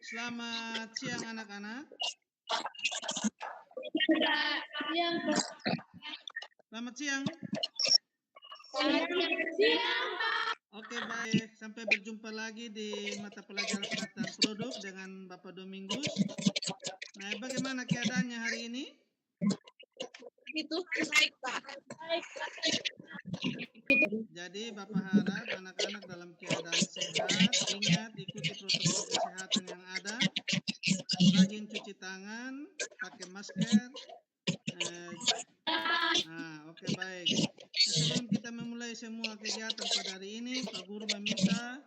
Selamat siang anak-anak. Selamat siang. Oke, baik. Sampai berjumpa lagi di mata pelajaran penataan produk dengan Bapak Domingus. Nah, bagaimana keadaannya hari ini? Itu baik, Pak. Jadi Bapak harap anak-anak dalam keadaan sehat. Ingat, ikuti protokol kesehatan yang ada. Rajin cuci tangan, pakai masker. Oke, baik. Nah, sebelum kita memulai semua kegiatan pada hari ini, Pak Guru meminta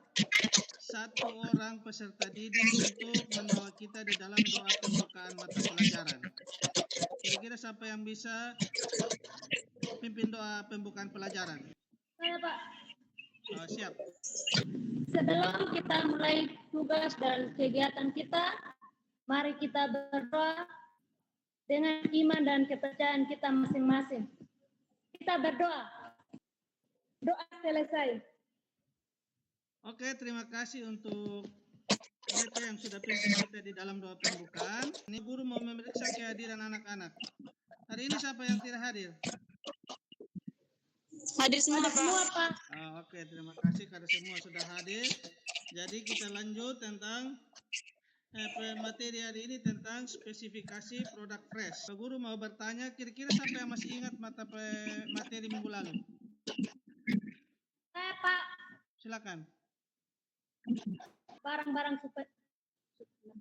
satu orang peserta didik untuk membawa kita di dalam doa pembukaan mata pelajaran. Kira-kira siapa yang bisa pimpin doa pembukaan pelajaran? Saya, Pak. Siap. Sebelum kita mulai tugas dan kegiatan kita, mari kita berdoa dengan iman dan kepercayaan kita masing-masing. Kita berdoa. Doa selesai. Oke, terima kasih untuk mereka yang sudah pimpin kita di dalam doa pembukaan. Ini guru mau memeriksa kehadiran anak-anak. Hari ini siapa yang tidak hadir? Hadir semua, Pak. Oke, terima kasih karena semua sudah hadir. Jadi kita lanjut tentang materi hari ini tentang spesifikasi produk fresh. Pak Guru mau bertanya, kira-kira siapa yang masih ingat materi minggu lalu? Saya, Pak. Silakan.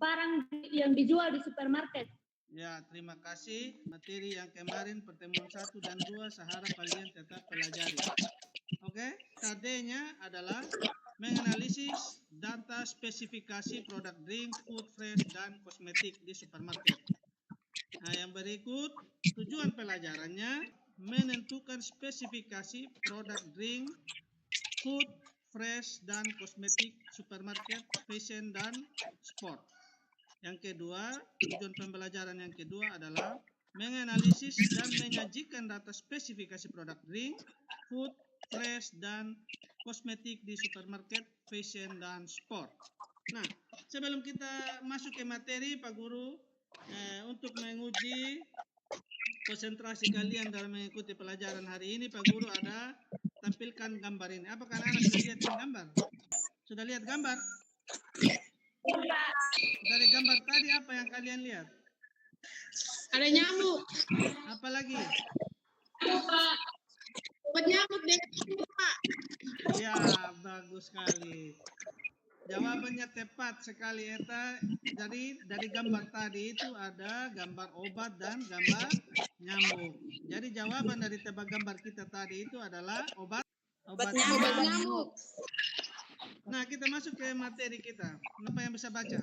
Barang yang dijual di supermarket. Ya, terima kasih. Materi yang kemarin pertemuan 1 dan 2 saya harap kalian tetap pelajari. Oke, KD-nya adalah menganalisis data spesifikasi produk drink, food, fresh, dan kosmetik di supermarket. Nah, yang berikut tujuan pelajarannya menentukan spesifikasi produk drink, food, fresh, dan kosmetik supermarket, fashion, dan sport. Yang kedua, tujuan pembelajaran yang kedua adalah menganalisis dan menyajikan data spesifikasi produk drink, food, fresh, dan kosmetik di supermarket, fashion, dan sport. Nah, sebelum kita masuk ke materi, Pak Guru, untuk menguji konsentrasi kalian dalam mengikuti pelajaran hari ini, Pak Guru ada tampilkan gambar ini. Apakah anak sudah lihat ini gambar? Sudah lihat gambar? Dari gambar tadi apa yang kalian lihat? Ada nyamuk. Apa lagi? Pak. Obat nyamuk deh, Pak. Ya, bagus sekali. Jawabannya tepat sekali, Eta. Jadi dari gambar tadi itu ada gambar obat dan gambar nyamuk. Jadi jawaban dari tebak gambar kita tadi itu adalah obat nyamuk. Nah, kita masuk ke materi kita. Siapa yang bisa baca?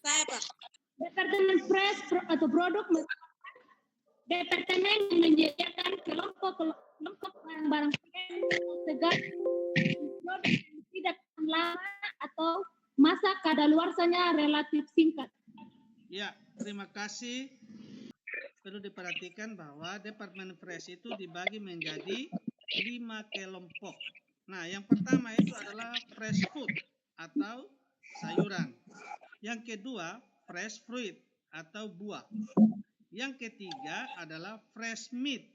Saya, Pak. Departemen fresh atau produk departemen yang menyediakan kelompok barang-barang segar produk yang tidak lama atau masa kadaluarsanya relatif singkat. Ya, terima kasih. Perlu diperhatikan bahwa Departemen Fresh itu dibagi menjadi 5 kelompok. Nah, yang pertama itu adalah fresh food atau sayuran. Yang kedua, fresh fruit atau buah. Yang ketiga adalah fresh meat.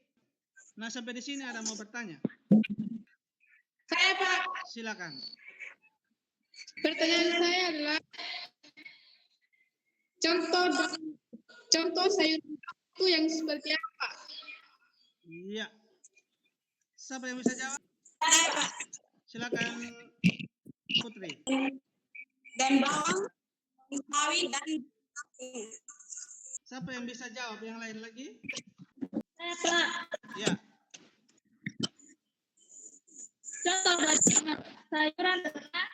Nah, sampai di sini ada mau bertanya? Saya, Pak. Silakan. Pertanyaan saya adalah contoh sayur itu yang seperti apa? Iya. Siapa yang bisa jawab? Saya, Pak. Silakan Putri. Dan bawang, sawi, dan Siapa yang bisa jawab? Yang lain lagi? saya, Pak. Ya. Contoh dari sayuran adalah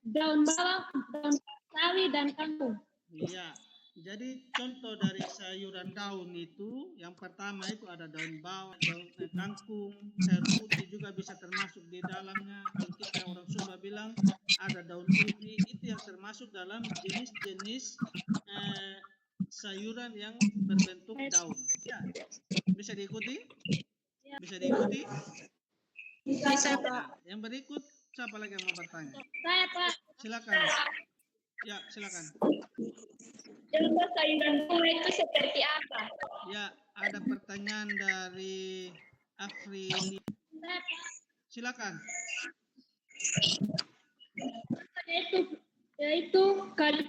daun bawang, daun sawi, dan kangkung. Iya. Jadi contoh dari sayuran daun itu, yang pertama itu ada daun bawang, daun kangkung, sayur putih juga bisa termasuk di dalamnya. Kalau kita orang Sumba bilang ada daun ubi, itu yang termasuk dalam jenis-jenis sayuran yang berbentuk daun. Ya, bisa diikuti? Bisa diikuti? Bisa, Nah, yang berikut Siapa lagi yang mau bertanya? Saya, Pak. Silakan. Ya, silakan. Contoh sayuran bunga itu seperti apa? Ya, ada pertanyaan dari Afrili. Saya, Pak. Silakan. Yaitu kali.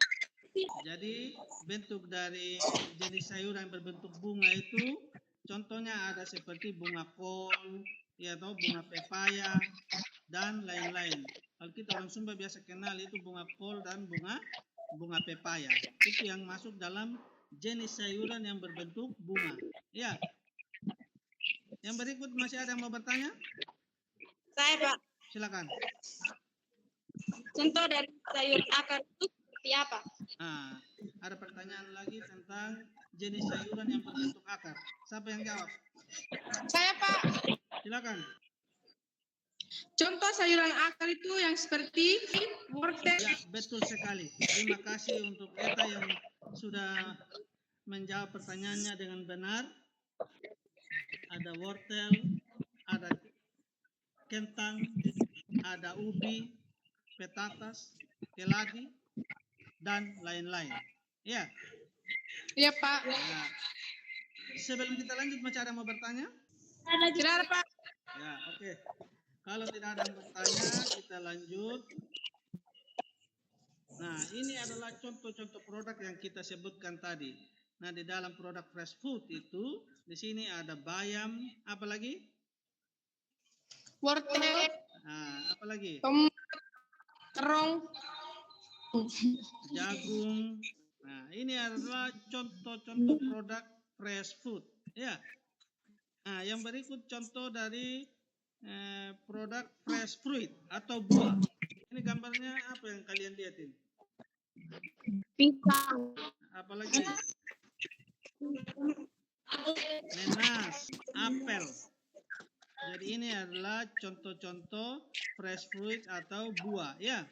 Jadi bentuk dari jenis sayuran yang berbentuk bunga itu contohnya ada seperti bunga kol, ya atau bunga pepaya dan lain-lain. Kalau kita orang Sumba biasa kenal itu bunga kol dan bunga pepaya. Itu yang masuk dalam jenis sayuran yang berbentuk bunga. Ya. Yang berikut masih ada yang mau bertanya? Saya, Pak. Silakan. Contoh dari sayur akar itu seperti apa? Nah, ada pertanyaan lagi tentang jenis sayuran yang berbentuk akar. Siapa yang jawab? Saya, Pak. Silakan. Contoh sayuran akar itu yang seperti wortel. Ya, betul sekali. Terima kasih untuk Eta yang sudah menjawab pertanyaannya dengan benar. Ada wortel, ada kentang, ada ubi, petatas, keladi, dan lain-lain. Ya. Iya, Pak. Ya. Sebelum kita lanjut, masih ada yang mau bertanya? Tidak, Pak. Ya, oke. Kalau tidak ada yang bertanya, kita lanjut. Nah, ini adalah contoh-contoh produk yang kita sebutkan tadi. Nah, di dalam produk fresh food itu, di sini ada bayam, apa lagi? Wortel, Nah, apa lagi? tomat, terong, Jagung. Nah, ini adalah contoh-contoh produk fresh food. Ya. Nah, yang berikut contoh dari produk fresh fruit atau buah. Ini gambarnya apa yang kalian lihatin? pisang, Apalagi nenas, apel. Jadi ini adalah contoh-contoh fresh fruit atau buah, ya.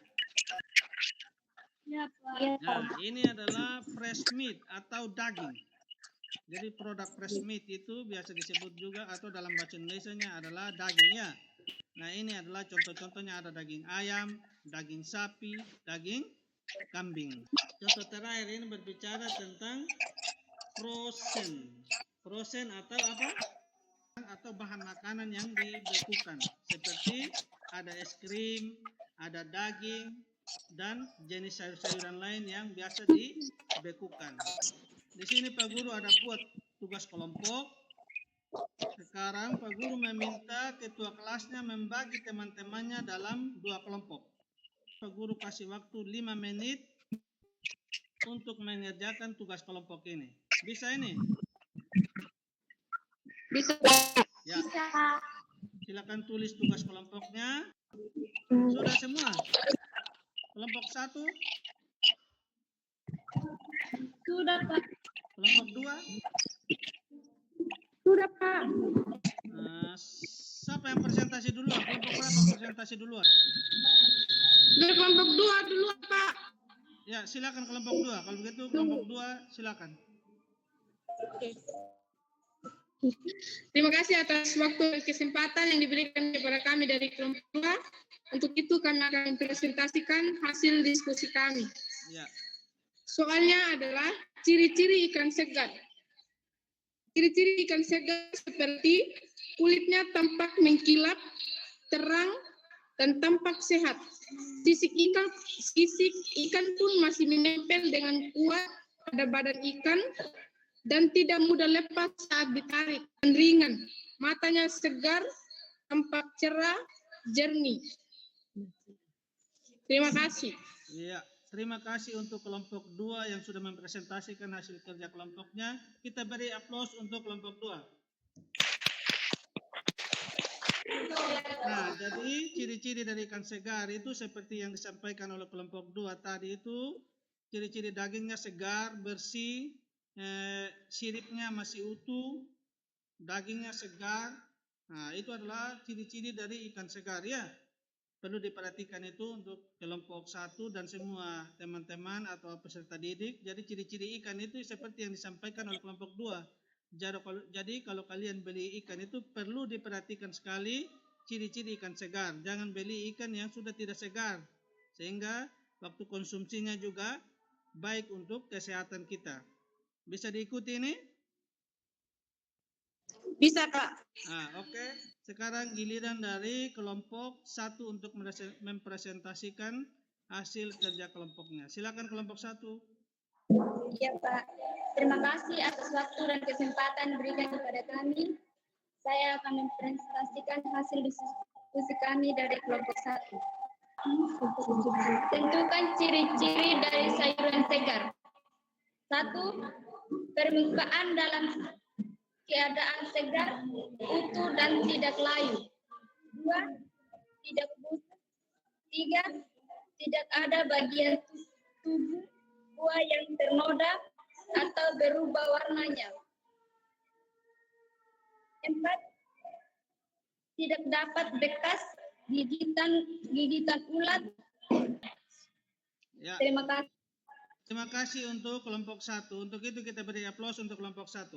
ya, Pak. Nah, ini adalah fresh meat atau daging. Jadi produk fresh meat itu biasa disebut juga atau dalam bahasa Indonesianya adalah daging, ya. Nah, ini adalah contoh-contohnya ada daging ayam, daging sapi, daging kambing. Contoh terakhir ini berbicara tentang frozen. Frozen atau apa? Atau bahan makanan yang dibekukan. Seperti ada es krim, ada daging, dan jenis sayur-sayuran lain yang biasa dibekukan. Di sini Pak Guru ada buat tugas kelompok. Sekarang Pak Guru meminta ketua kelasnya membagi teman-temannya dalam 2 kelompok. Pak Guru kasih waktu 5 menit untuk mengerjakan tugas kelompok ini. Bisa ini? Bisa. Ya. Silakan tulis tugas kelompoknya. Sudah semua? Kelompok 1? Sudah, Pak. Kelompok 2? Sudah, Pak. Siapa yang presentasi duluan? Kelompok berapa presentasi duluan? Dari kelompok 2 dulu, Pak. Ya, silakan kelompok 2. Kalau begitu kelompok 2 silakan. Terima kasih atas waktu dan kesempatan yang diberikan kepada kami dari kelompok 2. Untuk itu kami akan mempresentasikan hasil diskusi kami. Ya. Soalnya adalah ciri-ciri ikan segar. Ciri-ciri ikan segar seperti kulitnya tampak mengkilap, terang, dan tampak sehat. Sisik ikan pun masih menempel dengan kuat pada badan ikan dan tidak mudah lepas saat ditarik, dan ringan. Matanya segar, tampak cerah, jernih. Terima kasih. Iya, terima kasih untuk kelompok 2 yang sudah mempresentasikan hasil kerja kelompoknya. Kita beri aplaus untuk kelompok 2. Nah, jadi ciri-ciri dari ikan segar itu seperti yang disampaikan oleh kelompok 2 tadi itu, ciri-ciri dagingnya segar, bersih, siripnya masih utuh, dagingnya segar. Nah, itu adalah ciri-ciri dari ikan segar, ya. Perlu diperhatikan itu untuk kelompok 1 dan semua teman-teman atau peserta didik. Jadi ciri-ciri ikan itu seperti yang disampaikan oleh kelompok 2. Jadi kalau kalian beli ikan itu perlu diperhatikan sekali ciri-ciri ikan segar. Jangan beli ikan yang sudah tidak segar, sehingga waktu konsumsinya juga baik untuk kesehatan kita. Bisa diikuti ini? Bisa, Pak. Oke. Sekarang giliran dari kelompok 1 untuk mempresentasikan hasil kerja kelompoknya. Silakan kelompok 1. Ya Pak, terima kasih atas waktu dan kesempatan diberikan kepada kami. Saya akan mempresentasikan hasil diskusi kami dari kelompok 1. Tentukan ciri-ciri dari sayuran segar. 1. Permukaan dalam keadaan segar, utuh dan tidak layu. 2. Tidak busuk. 3. Tidak ada bagian tubuh buah yang ternoda atau berubah warnanya. 4. Tidak dapat bekas gigitan ulat. Ya. Terima kasih. Terima kasih untuk kelompok 1. Untuk itu kita beri aplaus untuk kelompok 1.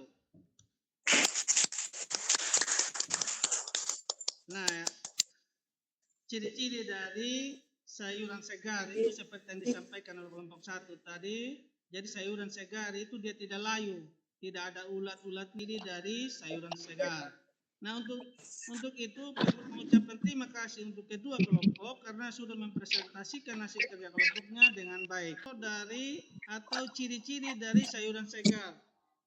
Nah, ciri-ciri dari sayuran segar itu seperti yang disampaikan oleh kelompok 1 tadi. Jadi sayuran segar itu dia tidak layu, tidak ada ulat-ulat ini dari sayuran segar. Nah, untuk itu Pak mengucapkan terima kasih untuk kedua kelompok karena sudah mempresentasikan hasil kerja kelompoknya dengan baik. Dari atau ciri-ciri dari sayuran segar.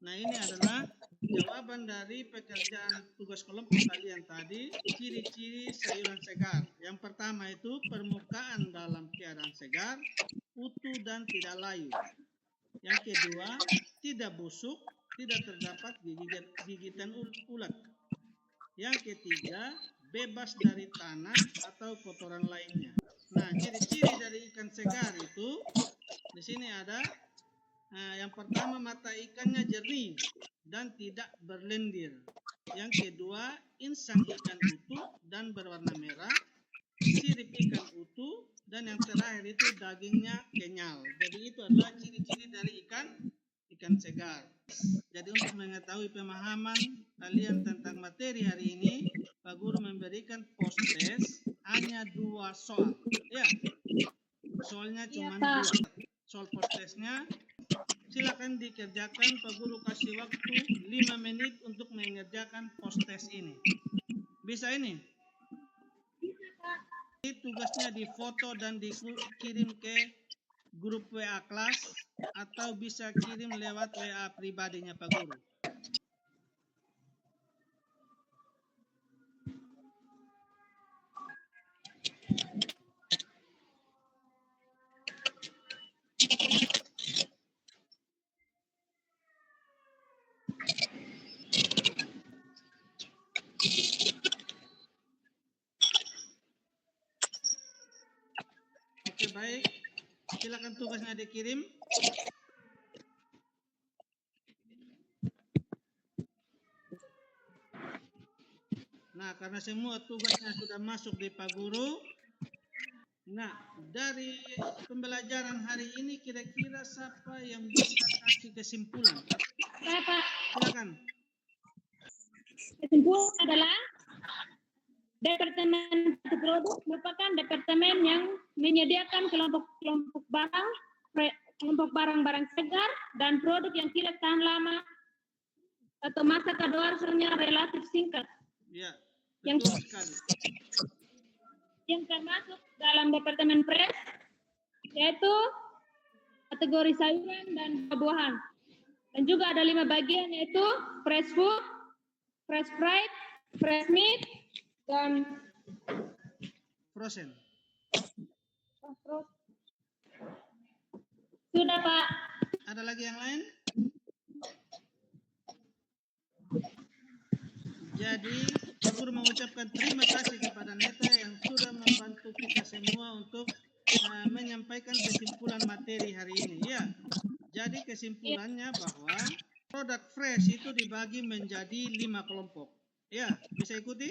Nah, ini adalah jawaban dari pekerjaan tugas kelompok kalian tadi, ciri-ciri sayuran segar. Yang pertama itu permukaan dalam keadaan segar, utuh dan tidak layu. Yang kedua, tidak busuk, tidak terdapat gigitan ulat. Yang ketiga, bebas dari tanah atau kotoran lainnya. Nah, ciri-ciri dari ikan segar itu di sini ada. Yang pertama, mata ikannya jernih dan tidak berlendir. Yang kedua, insang ikan utuh dan berwarna merah, sirip ikan utuh, dan yang terakhir itu dagingnya kenyal. Jadi itu adalah ciri-ciri dari ikan segar. Jadi untuk mengetahui pemahaman kalian tentang materi hari ini, Pak Guru memberikan post test hanya 2 soal. Ya, soalnya cuma 2. Soal post testnya silakan dikerjakan. Pak Guru kasih waktu 5 menit untuk mengerjakan post test ini. Bisa ini? Tugasnya difoto dan dikirim ke grup WA kelas atau bisa kirim lewat WA pribadinya Pak Guru. Oke, baik. Silakan tugasnya dikirim. Nah, karena semua tugasnya sudah masuk di Pak Guru. Nah, dari pembelajaran hari ini kira-kira siapa yang bisa kasih kesimpulan? Saya Pak. Silakan. Kesimpulan adalah Departemen Produk merupakan departemen yang menyediakan kelompok barang segar dan produk yang tidak tahan lama atau masa kadaluarsanya relatif singkat. Ya, betul sekali. Yang termasuk dalam Departemen Fresh yaitu kategori sayuran dan buah-buahan. Dan juga ada 5 bagian yaitu fresh food, fresh fried, fresh meat, dan frozen. Sudah Pak. Ada lagi yang lain? Jadi, Pak Guru mengucapkan terima kasih kepada Neta yang sudah membantu kita semua untuk menyampaikan kesimpulan materi hari ini. Ya, jadi kesimpulannya bahwa produk fresh itu dibagi menjadi 5 kelompok. Ya, bisa ikuti?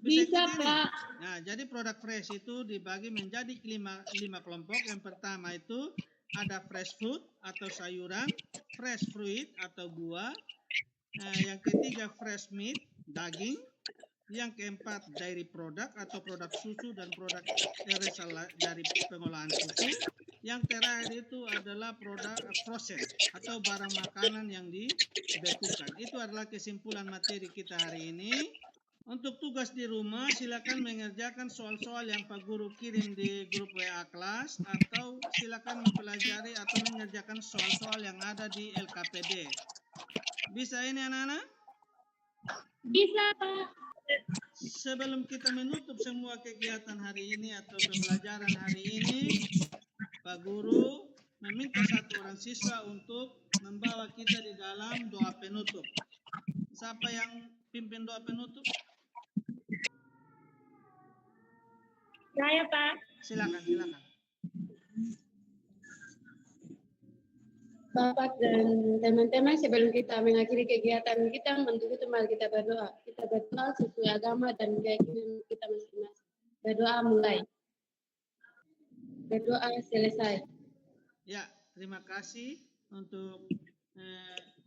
Bisa Pak. Nah, jadi produk fresh itu dibagi menjadi 5 kelompok. Yang pertama itu ada fresh food atau sayuran, fresh fruit atau buah. Yang ketiga fresh meat, daging. Yang keempat, dairy product atau produk susu dan produk resal dari pengolahan susu. Yang terakhir itu adalah produk frozen atau barang makanan yang dibekukan. Itu adalah kesimpulan materi kita hari ini. Untuk tugas di rumah, silakan mengerjakan soal-soal yang Pak Guru kirim di grup WA kelas, atau silakan mempelajari atau mengerjakan soal-soal yang ada di LKPD. Bisa ini anak-anak? Bisa, Pak. Sebelum kita menutup semua kegiatan hari ini atau pembelajaran hari ini, Pak Guru meminta satu orang siswa untuk membawa kita di dalam doa penutup. Siapa yang pimpin doa penutup? Saya, Pak. Silakan. Bapak dan teman-teman, sebelum kita mengakhiri kegiatan kita, untuk itu mari kita berdoa. Kita berdoa sesuai agama dan keyakinan kita masing-masing. Berdoa mulai. Berdoa selesai. Ya, terima kasih untuk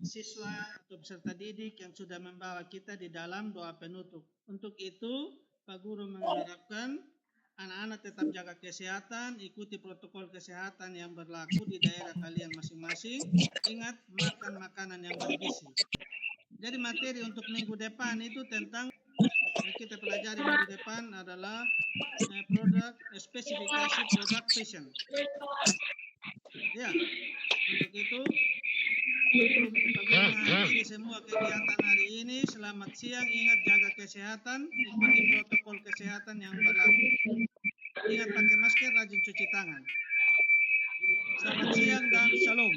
siswa atau peserta didik yang sudah membawa kita di dalam doa penutup. Untuk itu, Pak Guru mengharapkan anak-anak tetap jaga kesehatan, ikuti protokol kesehatan yang berlaku di daerah kalian masing-masing. Ingat, makan makanan yang bergizi. Jadi materi untuk minggu depan itu tentang yang kita pelajari minggu depan adalah spesifikasi produk fashion. Ya, untuk itu Pak Guru mengakhiri semua kegiatan hari ini. Selamat siang, ingat jaga kesehatan, ikuti protokol kesehatan yang berlaku. Ingat pakai masker, rajin cuci tangan. Selamat siang dan shalom.